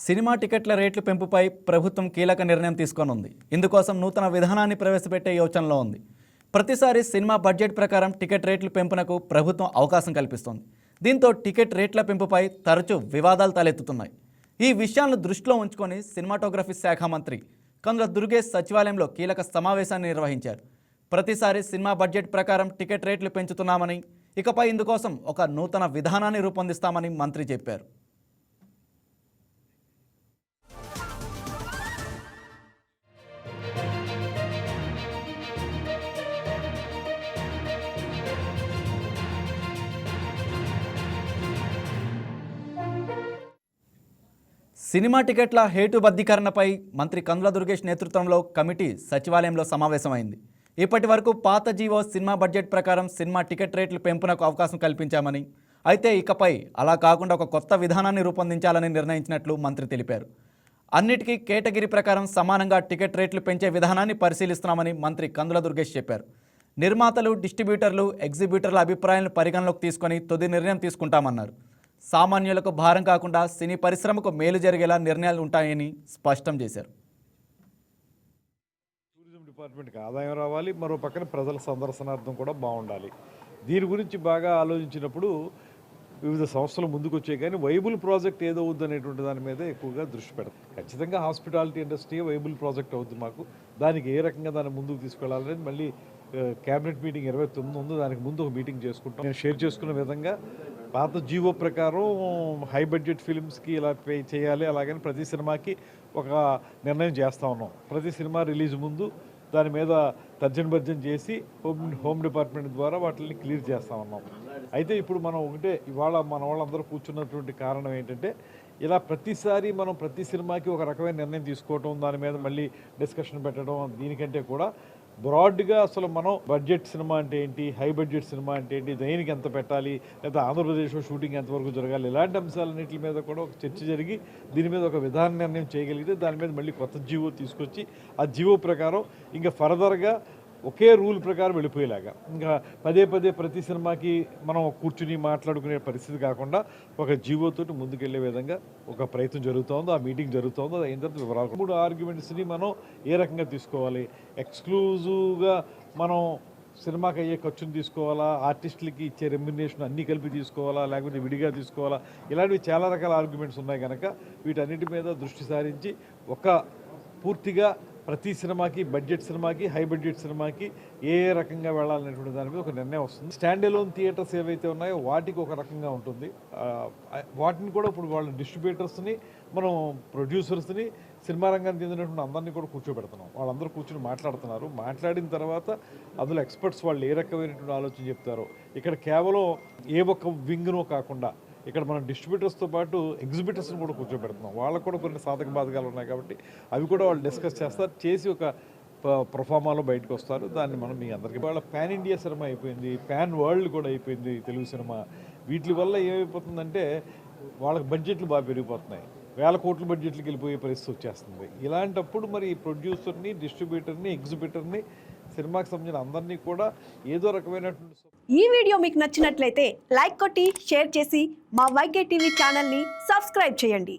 Cinema టికెట్ల రేట్ల పెంపుపై ప్రభుత్వం కీలక నిర్ణయం తీసుకోనుంది. ఇందుకోసం నూతన విధానాన్ని ప్రవేశపెట్టే యోచనలో ఉంది. ప్రతిసారి సినిమా బడ్జెట్ ప్రకారం టికెట్ రేట్ల పెంపునకు ప్రభుత్వం అవకాశం కల్పిస్తోంది. దీంతో టికెట్ రేట్ల పెంపుపై తరచూ వివాదాలు తలెత్తుతున్నాయి. ఈ విషయాలను దృష్టిలో ఉంచుకొని సినిమాటోగ్రఫీ శాఖ మంత్రి కందుల దుర్గేష్ సచివాలయంలో కీలక సమావేశాన్ని నిర్వహించారు. ప్రతిసారి సినిమా బడ్జెట్ ప్రకారం టికెట్ రేట్లు పెంచుతున్నామని, ఇకపై ఇందుకోసం ఒక నూతన విధానాన్ని రూపొందిస్తామని మంత్రి చెప్పారు. సినిమా టికెట్ల హేతుబద్ధీకరణపై మంత్రి కందుల దుర్గేష్ నేతృత్వంలో కమిటీ సచివాలయంలో సమావేశమైంది. ఇప్పటి వరకు పాత జీవో సినిమా బడ్జెట్ ప్రకారం సినిమా టికెట్ రేట్లు పెంపునకు అవకాశం కల్పించామని, అయితే ఇకపై అలా కాకుండా ఒక కొత్త విధానాన్ని రూపొందించాలని నిర్ణయించినట్లు మంత్రి తెలిపారు. అన్నిటికీ కేటగిరీ ప్రకారం సమానంగా టికెట్ రేట్లు పెంచే విధానాన్ని పరిశీలిస్తున్నామని మంత్రి కందుల దుర్గేష్ చెప్పారు. నిర్మాతలు, డిస్ట్రిబ్యూటర్లు, ఎగ్జిబ్యూటర్ల అభిప్రాయాలను పరిగణలోకి తీసుకొని తుది నిర్ణయం తీసుకుంటామన్నారు. సామాన్యులకు భారం కాకుండా సినీ పరిశ్రమకు మేలు జరిగేలా నిర్ణయాలు ఉంటాయని స్పష్టం చేశారు. టూరిజం డిపార్ట్మెంట్కి ఆదాయం రావాలి, మరో పక్కన ప్రజల సందర్శనార్థం కూడా బాగుండాలి. దీని గురించి బాగా ఆలోచించినప్పుడు వివిధ సంస్థలు ముందుకు వచ్చాయి, కానీ వైబుల్ ప్రాజెక్ట్ ఏదో అవుద్ది అనేటువంటి దాని మీద ఎక్కువగా దృష్టి పెడతాం. ఖచ్చితంగా హాస్పిటాలిటీ ఇండస్ట్రీ వైబుల్ ప్రాజెక్ట్ అవుతుంది. మాకు దానికి ఏ రకంగా దాన్ని ముందుకు తీసుకెళ్లాలనేది మళ్ళీ క్యాబినెట్ మీటింగ్ 29 ఉంది, దానికి ముందు ఒక మీటింగ్ చేసుకుంటాం. నేను షేర్ చేసుకున్న విధంగా పాత జీవో ప్రకారం హై బడ్జెట్ ఫిలిమ్స్కి ఇలా పే చేయాలి, అలాగని ప్రతి సినిమాకి ఒక నిర్ణయం చేస్తూ ఉన్నాం. ప్రతి సినిమా రిలీజ్ ముందు దాని మీద తర్జన చేసి హోమ్ డిపార్ట్మెంట్ ద్వారా వాటిని క్లియర్ చేస్తూ ఉన్నాం. అయితే ఇప్పుడు మనం ఒకటే ఇవాళ మన వాళ్ళందరూ కూర్చున్నటువంటి కారణం ఏంటంటే, ఇలా ప్రతిసారి మనం ప్రతి సినిమాకి ఒక రకమైన నిర్ణయం తీసుకోవటం, దాని మీద మళ్ళీ డిస్కషన్ పెట్టడం, దీనికంటే కూడా బ్రాడ్గా అసలు మనం బడ్జెట్ సినిమా అంటే ఏంటి, హై బడ్జెట్ సినిమా అంటే ఏంటి, దేనికి ఎంత పెట్టాలి, లేదా ఆంధ్రప్రదేశ్లో షూటింగ్ ఎంతవరకు జరగాలి, ఇలాంటి అంశాలన్నింటి మీద కూడా ఒక చర్చ జరిగి దీని మీద ఒక విధాన నిర్ణయం చేయగలిగితే దాని మీద మళ్ళీ కొత్త జీవో తీసుకొచ్చి ఆ జీవో ప్రకారం ఇంకా ఫర్దర్గా ఒకే రూల్ ప్రకారం వెళ్ళిపోయేలాగా, ఇంకా పదే ప్రతి సినిమాకి మనం కూర్చుని మాట్లాడుకునే పరిస్థితి కాకుండా ఒక జీవోతోటి ముందుకెళ్లే విధంగా ఒక ప్రయత్నం జరుగుతుందో, ఆ మీటింగ్ జరుగుతుందో, అది అయిన తర్వాత వివరాలు 3 ఆర్గ్యుమెంట్స్ని మనం ఏ రకంగా తీసుకోవాలి, ఎక్స్క్లూజివ్గా మనం సినిమాకి అయ్యే ఖర్చును తీసుకోవాలా, ఆర్టిస్టులకి ఇచ్చే రెమ్యునరేషన్ అన్నీ కలిపి తీసుకోవాలా, లేకపోతే విడిగా తీసుకోవాలా, ఇలాంటివి చాలా రకాల ఆర్గ్యుమెంట్స్ ఉన్నాయి కనుక వీటన్నిటి మీద దృష్టి సారించి ఒక పూర్తిగా ప్రతి సినిమాకి, బడ్జెట్ సినిమాకి, హై బడ్జెట్ సినిమాకి ఏ రకంగా వెళ్ళాలనేటువంటి దాని మీద ఒక నిర్ణయం వస్తుంది. స్టాండ్ అలోన్ థియేటర్స్ ఏవైతే ఉన్నాయో వాటికి ఒక రకంగా ఉంటుంది. వాటిని కూడా ఇప్పుడు వాళ్ళ డిస్ట్రిబ్యూటర్స్ని, మనం ప్రొడ్యూసర్స్ని, సినిమా రంగానికి చెందినటువంటి అందరినీ కూడా కూర్చోబెడుతున్నాం. వాళ్ళందరూ కూర్చొని మాట్లాడుతున్నారు. మాట్లాడిన తర్వాత అందులో ఎక్స్పర్ట్స్ వాళ్ళు ఏ రకమైనటువంటి ఆలోచన చెప్తారో, ఇక్కడ కేవలం ఏ ఒక్క వింగ్నో కాకుండా ఇక్కడ మనం డిస్ట్రిబ్యూటర్స్తో పాటు ఎగ్జిబిటర్స్ని కూడా కూర్చోబెడుతున్నాం. వాళ్ళకు కూడా కొన్ని సాధక బాధకాలు ఉన్నాయి కాబట్టి అవి కూడా వాళ్ళు డిస్కస్ చేస్తారు, చేసి ఒక ప్రొఫామాలో బయటకు వస్తారు. దాన్ని మనం మీ అందరికీ వాళ్ళ పాన్ ఇండియా సినిమా అయిపోయింది, పాన్ వరల్డ్ కూడా అయిపోయింది తెలుగు సినిమా. వీటి వల్ల ఏమైపోతుందంటే వాళ్ళకి బడ్జెట్లు బాగా పెరిగిపోతున్నాయి, 1000 కోట్ల బడ్జెట్లకి వెళ్ళిపోయే పరిస్థితి వచ్చేస్తుంది. ఇలాంటప్పుడు మరి ప్రొడ్యూసర్ని, డిస్ట్రిబ్యూటర్ని, ఎగ్జిబిటర్ని, సినిమాకి సంబంధించిన అందరినీ కూడా ఏదో రకమైనటువంటి. ఈ వీడియో మీకు నచ్చినట్లయితే లైక్ కొట్టి షేర్ చేసి మా వైకే టీవీ ఛానల్ని సబ్స్క్రైబ్ చేయండి.